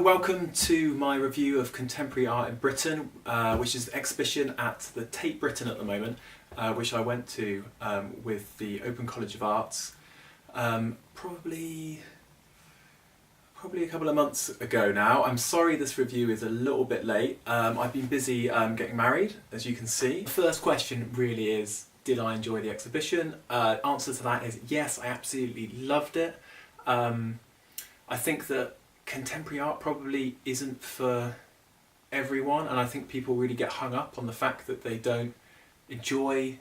Welcome to my review of contemporary art in Britain, which is an exhibition at the Tate Britain at the moment, which I went to with the Open College of Arts probably a couple of months ago now. I'm sorry this review is a little bit late. I've been busy getting married, as you can see. The first question really is, did I enjoy the exhibition? Answer to that is yes, I absolutely loved it. I think that contemporary art probably isn't for everyone, and I think people really get hung up on the fact that they don't enjoy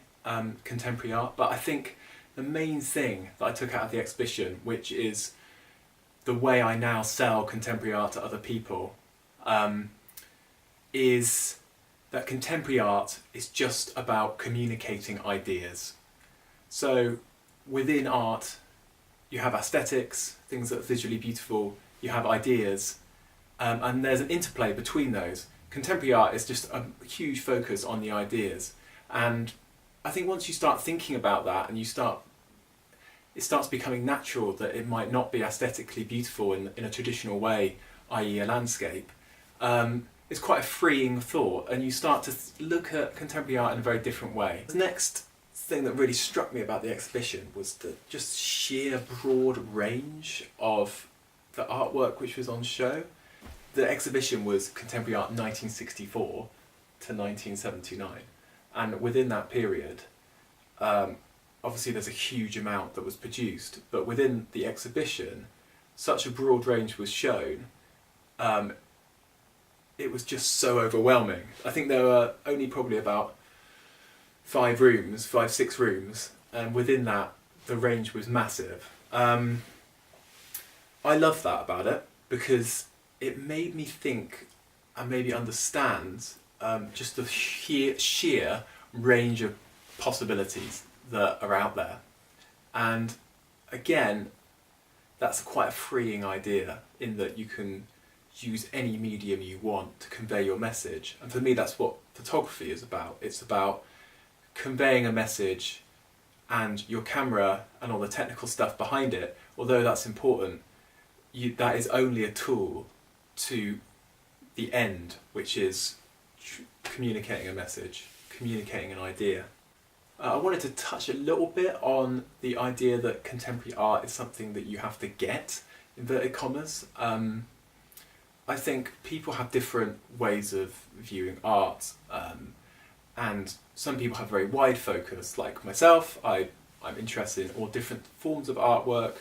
contemporary art. But I think the main thing that I took out of the exhibition, which is the way I now sell contemporary art to other people, is that contemporary art is just about communicating ideas. So within art you have aesthetics, things that are visually beautiful, you have ideas, and there's an interplay between those. Contemporary art is just a huge focus on the ideas, and I think once you start thinking about that and it starts becoming natural that it might not be aesthetically beautiful in a traditional way, i.e. a landscape, it's quite a freeing thought, and you start to look at contemporary art in a very different way. The next thing that really struck me about the exhibition was the just sheer broad range of the artwork which was on show. The exhibition was contemporary art 1964 to 1979, and within that period obviously there's a huge amount that was produced, but within the exhibition such a broad range was shown. It was just so overwhelming. I think there were only probably about 5, 6 rooms, and within that the range was massive. I love that about it because it made me think and maybe understand just the sheer range of possibilities that are out there. And again, that's quite a freeing idea in that you can use any medium you want to convey your message. And for me that's what photography is about. It's about conveying a message, and your camera and all the technical stuff behind it, although that's important, that is only a tool to the end, which is communicating a message, communicating an idea. I wanted to touch a little bit on the idea that contemporary art is something that you have to get, inverted commas. I think people have different ways of viewing art, and some people have a very wide focus, like myself. I'm interested in all different forms of artwork.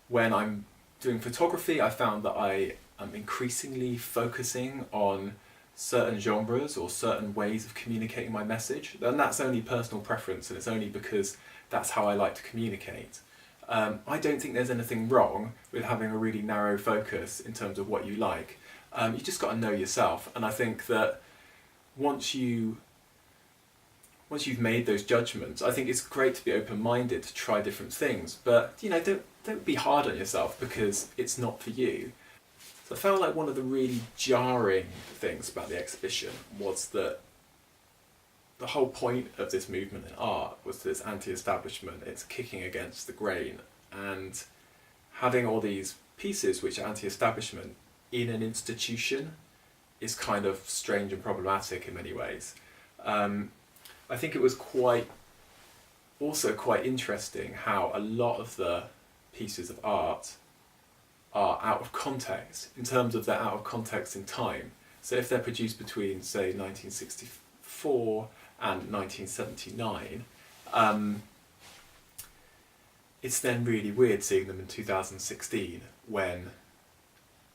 When I'm doing photography, I found that I am increasingly focusing on certain genres or certain ways of communicating my message, and that's only personal preference, and it's only because that's how I like to communicate. I don't think there's anything wrong with having a really narrow focus in terms of what you like. You just got to know yourself, and I think that once you've made those judgments, I think it's great to be open-minded, to try different things, but don't be hard on yourself because it's not for you. So I found like one of the really jarring things about the exhibition was that the whole point of this movement in art was that it's anti-establishment, it's kicking against the grain, and having all these pieces which are anti-establishment in an institution is kind of strange and problematic in many ways. I think it was also quite interesting how a lot of the pieces of art are out of context, in terms of they're out of context in time. So if they're produced between, say, 1964 and 1979, it's then really weird seeing them in 2016 when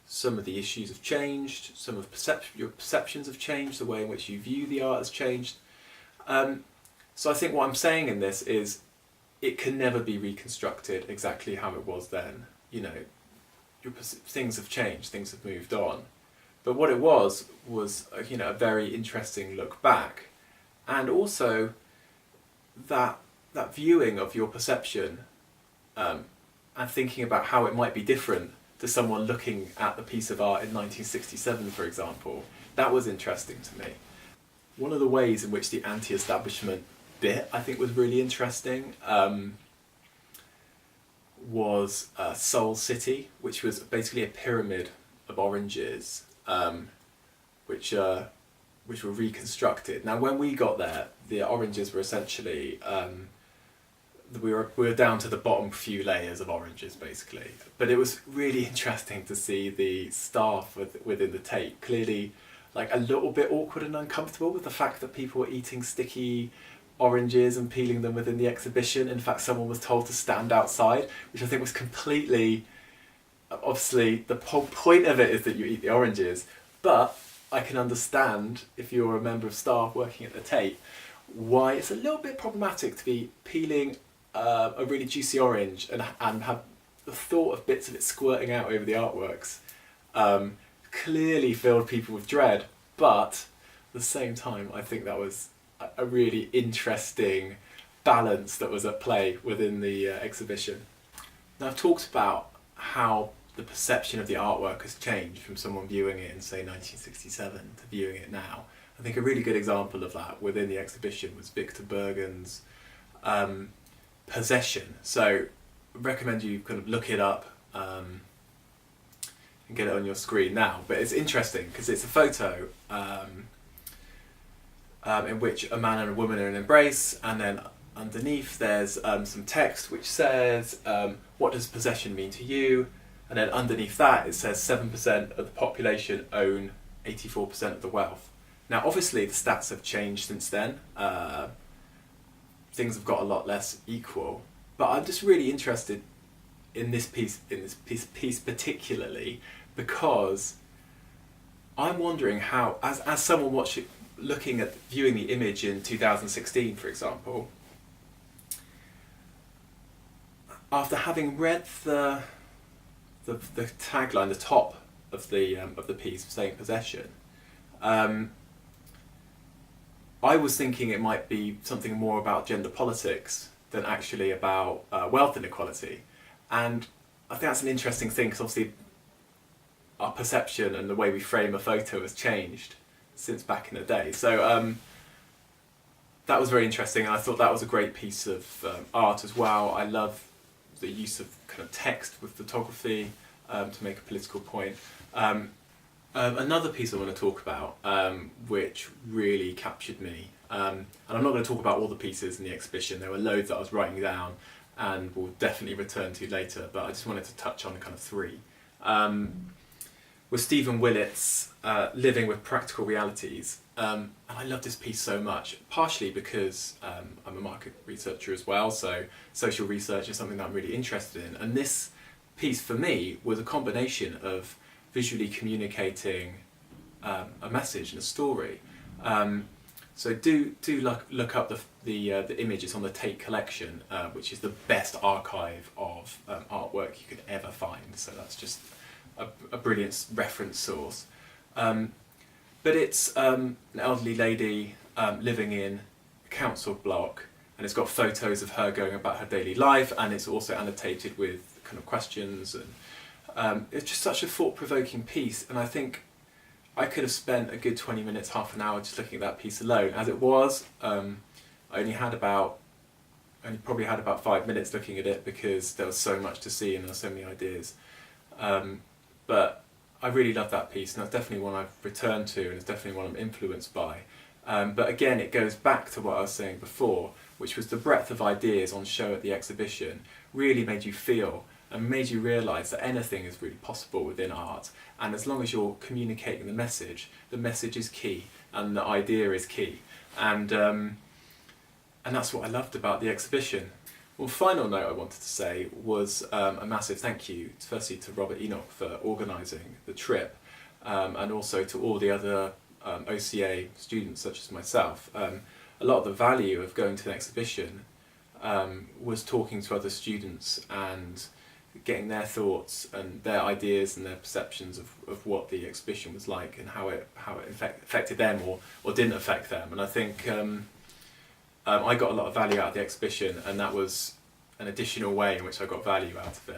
some of the issues have changed, some of your perceptions have changed, the way in which you view the art has changed. So I think what I'm saying in this is it can never be reconstructed exactly how it was then. Things have changed, things have moved on. But what it was a very interesting look back, and also that viewing of your perception and thinking about how it might be different to someone looking at the piece of art in 1967, for example. That was interesting to me. One of the ways in which the anti-establishment bit I think was really interesting was Soul City, which was basically a pyramid of oranges, which were reconstructed. Now, when we got there, the oranges were essentially we were down to the bottom few layers of oranges, basically. But it was really interesting to see the staff within the Tate clearly like a little bit awkward and uncomfortable with the fact that people were eating sticky oranges and peeling them within the exhibition. In fact, someone was told to stand outside, which I think was completely... Obviously, the whole point of it is that you eat the oranges, but I can understand, if you're a member of staff working at the Tate, why it's a little bit problematic to be peeling a really juicy orange and have the thought of bits of it squirting out over the artworks. Clearly filled people with dread, but at the same time, I think that was a really interesting balance that was at play within the exhibition. Now, I've talked about how the perception of the artwork has changed from someone viewing it in, say, 1967 to viewing it now. I think a really good example of that within the exhibition was Victor Bergen's Possession. So I recommend you kind of look it up and get it on your screen now. But it's interesting because it's a photo in which a man and a woman are in an embrace, and then underneath there's some text which says, what does possession mean to you? And then underneath that it says 7% of the population own 84% of the wealth. Now, obviously the stats have changed since then. Things have got a lot less equal, but I'm just really interested in this piece particularly, because I'm wondering how, as someone viewing the image in 2016, for example, after having read the tagline, the top of the piece saying possession, I was thinking it might be something more about gender politics than actually about wealth inequality. And I think that's an interesting thing, because obviously our perception and the way we frame a photo has changed since back in the day. So that was very interesting, and I thought that was a great piece of art as well. I love the use of kind of text with photography to make a political point. Another piece I want to talk about, which really captured me, and I'm not going to talk about all the pieces in the exhibition, there were loads that I was writing down and will definitely return to later, but I just wanted to touch on kind of three. Was Stephen Willett's Living with Practical Realities. And I love this piece so much, partially because I'm a market researcher as well, so social research is something that I'm really interested in. And this piece for me was a combination of visually communicating a message and a story. So do look up the image. It's on the Tate collection, which is the best archive of artwork you could ever find. So that's just a brilliant reference source. But it's an elderly lady living in a council block, and it's got photos of her going about her daily life, and it's also annotated with kind of questions, and it's just such a thought-provoking piece. And I think I could have spent a good 20 minutes, half an hour just looking at that piece alone. As it was, I only probably had about 5 minutes looking at it, because there was so much to see and there were so many ideas. But I really love that piece, and that's definitely one I've returned to, and it's definitely one I'm influenced by. But again, it goes back to what I was saying before, which was the breadth of ideas on show at the exhibition really made you feel and made you realise that anything is really possible within art. And as long as you're communicating the message is key, and the idea is key. And that's what I loved about the exhibition. Well, final note I wanted to say was a massive thank you, firstly to Robert Enoch for organising the trip, and also to all the other OCA students such as myself. A lot of the value of going to an exhibition was talking to other students and getting their thoughts and their ideas and their perceptions of what the exhibition was like and how it affected them or didn't affect them. And I think I got a lot of value out of the exhibition, and that was an additional way in which I got value out of it.